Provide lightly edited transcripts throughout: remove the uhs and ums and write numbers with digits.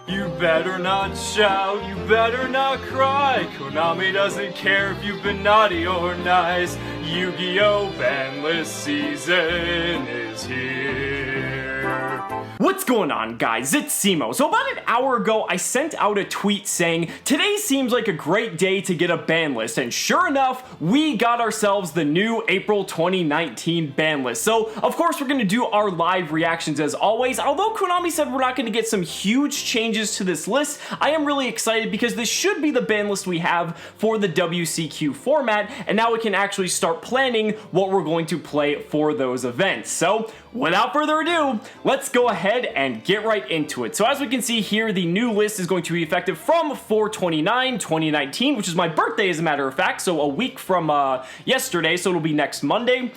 You better not shout, you better not cry. Konami doesn't care if you've been naughty or nice. Yu-Gi-Oh! Banlist season is here. What's going on, guys? It's Cimo. So about an hour ago, I sent out a tweet saying, today seems like a great day to get a ban list, and sure enough, we got ourselves the new April 2019 ban list. So, of course, we're going to do our live reactions as always. Although Konami said we're not going to get some huge changes to this list, I am really excited because this should be the ban list we have for the WCQ format, and now we can actually start planning what we're going to play for those events. So, without further ado, let's go ahead and get right into it. So as we can see here, the new list is going to be effective from 4/29/2019, which is my birthday as a matter of fact, so a week from yesterday, so it'll be next Monday.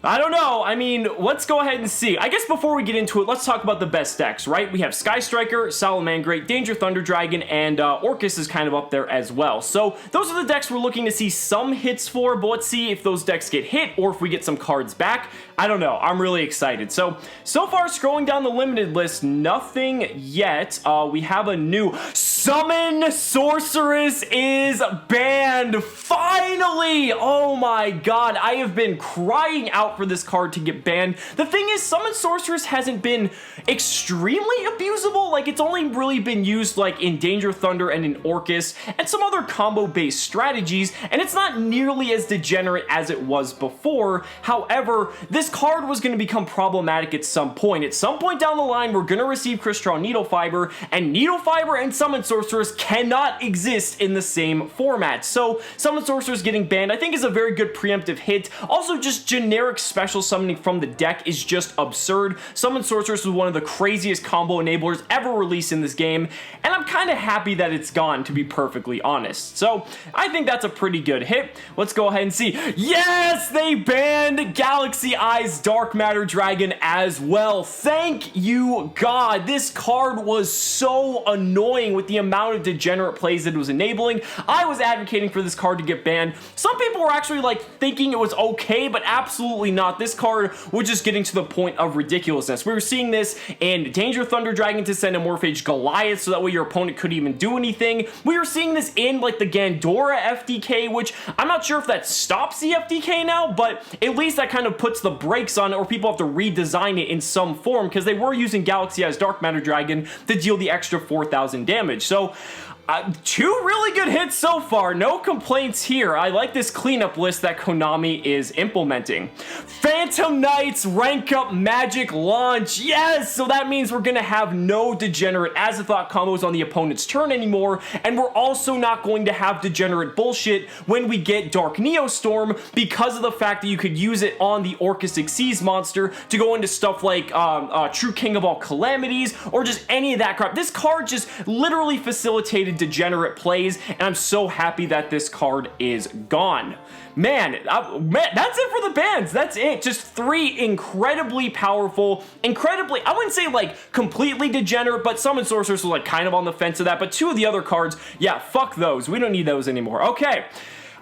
I don't know. I mean, let's go ahead and see. I guess before we get into it, let's talk about the best decks, right? We have Sky Striker, Salamangreat, Danger Thunder Dragon, and Orcus is kind of up there as well. So those are the decks we're looking to see some hits for, but let's see if those decks get hit or if we get some cards back. I don't know. I'm really excited. So far, scrolling down the limited list, nothing yet. We have a new Summon Sorceress is banned. Finally! Oh my god. I have been crying out for this card to get banned. The thing is, Summon Sorceress hasn't been extremely abusable. Like, it's only really been used like in Danger Thunder and in Orcus and some other combo-based strategies, and it's not nearly as degenerate as it was before. However, this card was going to become problematic at some point. At some point down the line, we're going to receive Crystron Needle Fiber, and Needle Fiber and Summon Sorceress cannot exist in the same format. So, Summon Sorceress getting banned, I think, is a very good preemptive hit. Also, just generic special summoning from the deck is just absurd. Summon Sorceress was one of the craziest combo enablers ever released in this game, and I'm kind of happy that it's gone, to be perfectly honest. So, I think that's a pretty good hit. Let's go ahead and see. Yes! They banned Galaxy Eyes Dark Matter Dragon as well. Thank you, God. This card was so annoying with the amount of degenerate plays that it was enabling. I was advocating for this card to get banned. Some people were actually like thinking it was okay, but absolutely not. This card was just getting to the point of ridiculousness. We were seeing this in Danger Thunder Dragon to send a Morphage Goliath so that way your opponent couldn't even do anything. We were seeing this in like the Gandora FDK, which I'm not sure if that stops the FDK now, but at least that kind of puts the brakes on it, or people have to redesign it in some form because they were using Galaxy Eyes Dark Matter Dragon to deal the extra 4,000 damage. So two really good hits so far. No complaints here. I like this cleanup list that Konami is implementing. Phantom Knights rank up magic launch. Yes! So that means we're going to have no degenerate Azathoth combos on the opponent's turn anymore, and we're also not going to have degenerate bullshit when we get Dark Neostorm because of the fact that you could use it on the Orcus Xyz monster to go into stuff like True King of All Calamities or just any of that crap. This card just literally facilitated degenerate plays, and I'm so happy that this card is gone. Man, that's it for the bans. That's it. Just three incredibly powerful, I wouldn't say like completely degenerate, but Summon Sorceress was like kind of on the fence of that, but two of the other cards, yeah, fuck those. We don't need those anymore. Okay.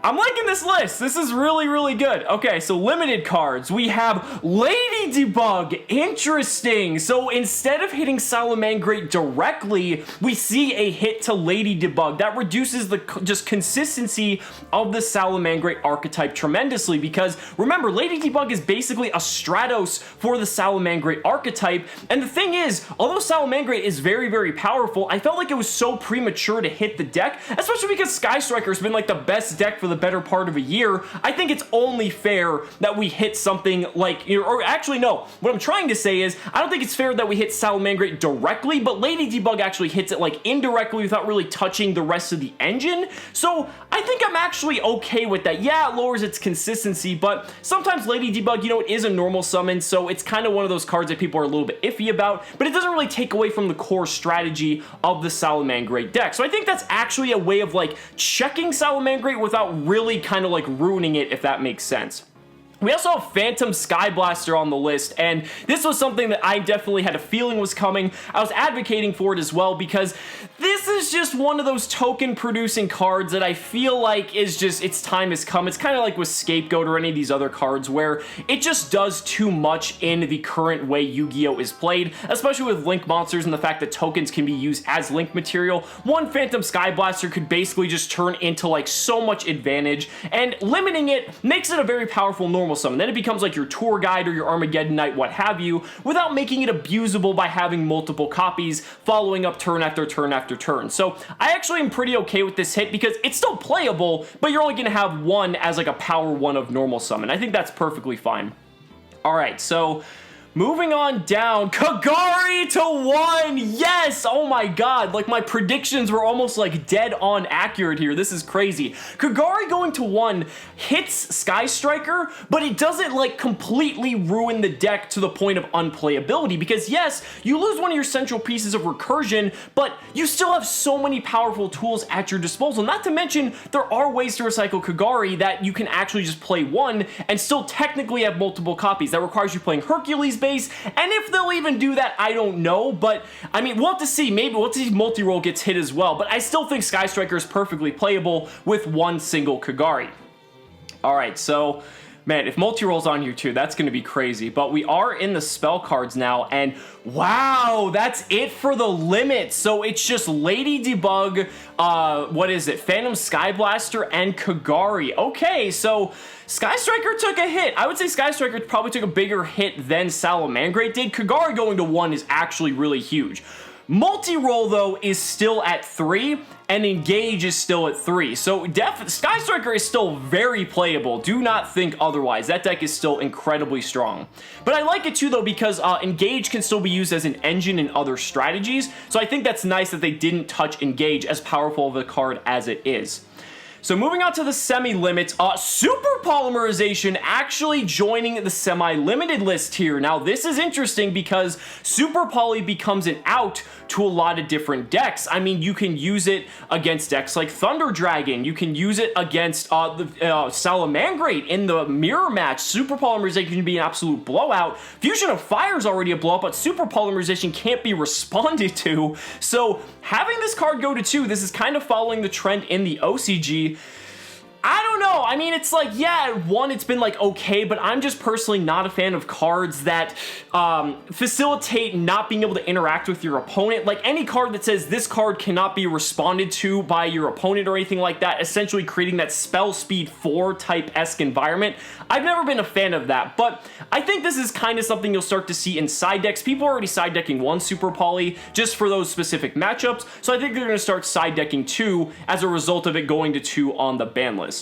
I'm liking this list. This is really, really good. Okay, so limited cards. We have Ladybug. Interesting. So instead of hitting Salamangreat directly, we see a hit to Ladybug. That reduces the just consistency of the Salamangreat archetype tremendously because, remember, Ladybug is basically a Stratos for the Salamangreat archetype. And the thing is, although Salamangreat is very, very powerful, I felt like it was so premature to hit the deck, especially because Sky Striker has been like the best deck for the better part of a year. I think it's only fair that we hit something like, or actually no, what I'm trying to say is, I don't think it's fair that we hit Salamangreat directly, but Ladybug actually hits it like indirectly without really touching the rest of the engine. So I think I'm actually okay with that. Yeah, it lowers its consistency, but sometimes Ladybug, you know, it is a normal summon, so it's kind of one of those cards that people are a little bit iffy about, but it doesn't really take away from the core strategy of the Salamangreat deck. So I think that's actually a way of like checking Salamangreat without really kind of like ruining it, if that makes sense. We also have Phantom Skyblaster on the list, and this was something that I definitely had a feeling was coming. I was advocating for it as well because this is just one of those token-producing cards that I feel like is just, its time has come. It's kind of like with Scapegoat or any of these other cards where it just does too much in the current way Yu-Gi-Oh! Is played, especially with Link monsters and the fact that tokens can be used as Link material. One Phantom Skyblaster could basically just turn into like so much advantage, and limiting it makes it a very powerful normal summon. Then it becomes like your tour guide or your Armageddon Knight, what have you, without making it abusable by having multiple copies following up turn after turn after turn. So I actually am pretty okay with this hit because it's still playable, but you're only going to have one as like a power 1 of normal summon. I think that's perfectly fine. Alright, so moving on down, Kagari to 1! Yes! Oh my god, like my predictions were almost like dead on accurate here. This is crazy. Kagari going to 1 hits Sky Striker, but it doesn't like completely ruin the deck to the point of unplayability, because yes, you lose one of your central pieces of recursion, but you still have so many powerful tools at your disposal. Not to mention, there are ways to recycle Kagari that you can actually just play 1 and still technically have multiple copies. That requires you playing Hercules base, and if they'll even do that, I don't know, but I mean, we'll have to see. Maybe we'll have to see if multi-roll gets hit as well, but I still think Sky Striker is perfectly playable with one single Kagari. Alright, so man, if multi-roll's on here too, that's going to be crazy. But we are in the spell cards now, and wow, that's it for the limit. So it's just Ladybug, what is it, Phantom Skyblaster, and Kagari. Okay, so Sky Striker took a hit. I would say Sky Striker probably took a bigger hit than Salamangreat did. Kagari going to 1 is actually really huge. Multi-roll, though, is still at 3, and Engage is still at 3. So Sky Striker is still very playable. Do not think otherwise. That deck is still incredibly strong. But I like it too, though, because Engage can still be used as an engine in other strategies. So I think that's nice that they didn't touch Engage, as powerful of a card as it is. So moving on to the semi-limits, Super Polymerization actually joining the semi-limited list here. Now this is interesting because Super Poly becomes an out to a lot of different decks. I mean, you can use it against decks like Thunder Dragon. You can use it against Salamangreat in the mirror match. Super Polymerization can be an absolute blowout. Fusion of Fire is already a blowout, but Super Polymerization can't be responded to. So having this card go to 2, this is kind of following the trend in the OCG. I don't know. I mean, it's like, yeah, at 1, it's been like okay, but I'm just personally not a fan of cards that facilitate not being able to interact with your opponent. Like any card that says this card cannot be responded to by your opponent or anything like that, essentially creating that spell speed 4 type-esque environment. I've never been a fan of that, but I think this is kind of something you'll start to see in side decks. People are already side decking 1 Super Poly just for those specific matchups, so I think they're going to start side decking 2 as a result of it going to 2 on the ban list.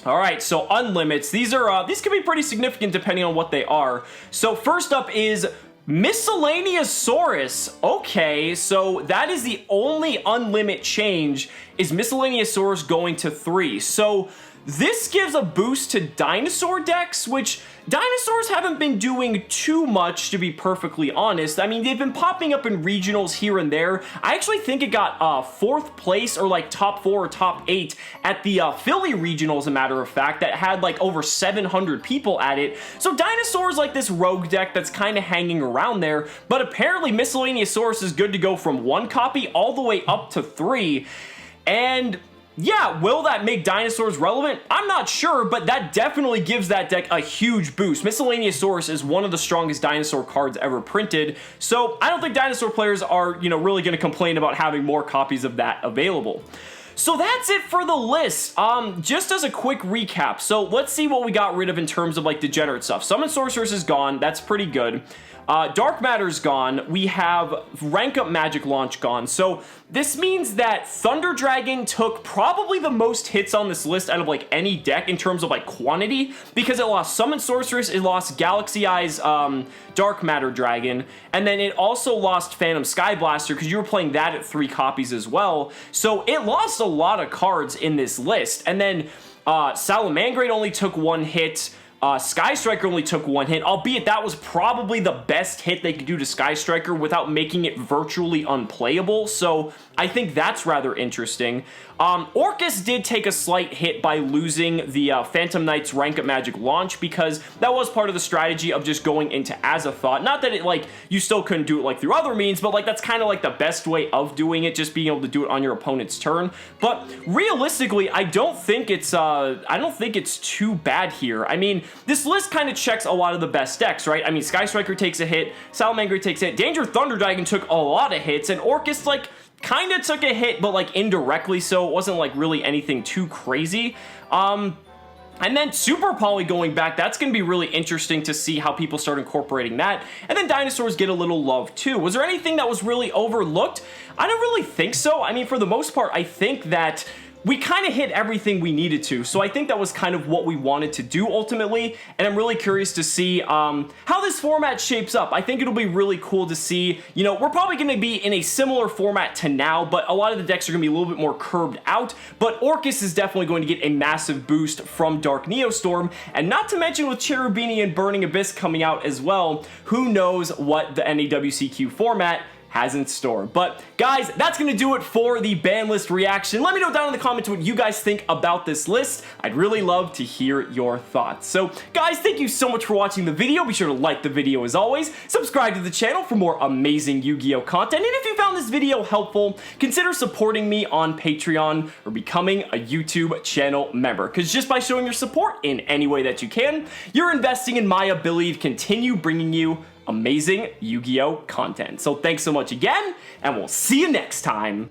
Alright, so unlimits. These can be pretty significant depending on what they are. So first up is Miscellaneous Sorceress. Okay, so that is the only unlimit change, is Miscellaneous Sorceress going to 3. So this gives a boost to dinosaur decks, which dinosaurs haven't been doing too much, to be perfectly honest. I mean, they've been popping up in regionals here and there. I actually think it got 4th place or like top 4 or top 8 at the Philly regional, as a matter of fact, that had like over 700 people at it. So dinosaurs like this rogue deck that's kind of hanging around there, but apparently Miscellaneous Sorceress is good to go from 1 copy all the way up to 3. And yeah, will that make dinosaurs relevant? I'm not sure, but that definitely gives that deck a huge boost. Miscellaneous Sorceress is one of the strongest dinosaur cards ever printed, so I don't think dinosaur players are, really going to complain about having more copies of that available. So that's it for the list. Just as a quick recap, so let's see what we got rid of in terms of like degenerate stuff. Summon Sorceress is gone, that's pretty good. Dark Matter's gone. We have Rank Up Magic Launch gone. So this means that Thunder Dragon took probably the most hits on this list out of like any deck in terms of like quantity, because it lost Summon Sorceress, it lost Galaxy Eyes Dark Matter Dragon, and then it also lost Phantom Skyblaster because you were playing that at 3 copies as well. So it lost a lot of cards in this list. And then Salamangreat only took 1 hit. Sky Striker only took 1 hit, albeit that was probably the best hit they could do to Sky Striker without making it virtually unplayable, so I think that's rather interesting. Orcus did take a slight hit by losing the Phantom Knight's Rank Up Magic launch, because that was part of the strategy of just going into Azathoth. Not that it, like, you still couldn't do it, like, through other means, but, like, that's kind of, like, the best way of doing it, just being able to do it on your opponent's turn. But realistically, I don't think it's too bad here. I mean, this list kind of checks a lot of the best decks, right? I mean, Sky Striker takes a hit, Salamangreat takes a hit, Danger Thunder Dragon took a lot of hits, and Orcus, like, kind of took a hit, but, like, indirectly, so it wasn't, like, really anything too crazy. And then Super Poly going back, that's going to be really interesting to see how people start incorporating that. And then Dinosaurs get a little love too. Was there anything that was really overlooked? I don't really think so. I mean, for the most part, I think that we kind of hit everything we needed to, so I think that was kind of what we wanted to do ultimately, and I'm really curious to see how this format shapes up. I think it'll be really cool to see. You know, we're probably going to be in a similar format to now, but a lot of the decks are going to be a little bit more curved out, but Orcus is definitely going to get a massive boost from Dark Neostorm, and not to mention with Cherubini and Burning Abyss coming out as well, who knows what the NAWCQ format has in store. But guys, that's gonna do it for the ban list reaction. Let me know down in the comments what you guys think about this list. I'd really love to hear your thoughts. So guys, thank you so much for watching the video. Be sure to like the video as always, subscribe to the channel for more amazing Yu-Gi-Oh content, and if you found this video helpful, consider supporting me on Patreon or becoming a YouTube channel member, because just by showing your support in any way that you can, you're investing in my ability to continue bringing you amazing Yu-Gi-Oh content. So thanks so much again, and we'll see you next time.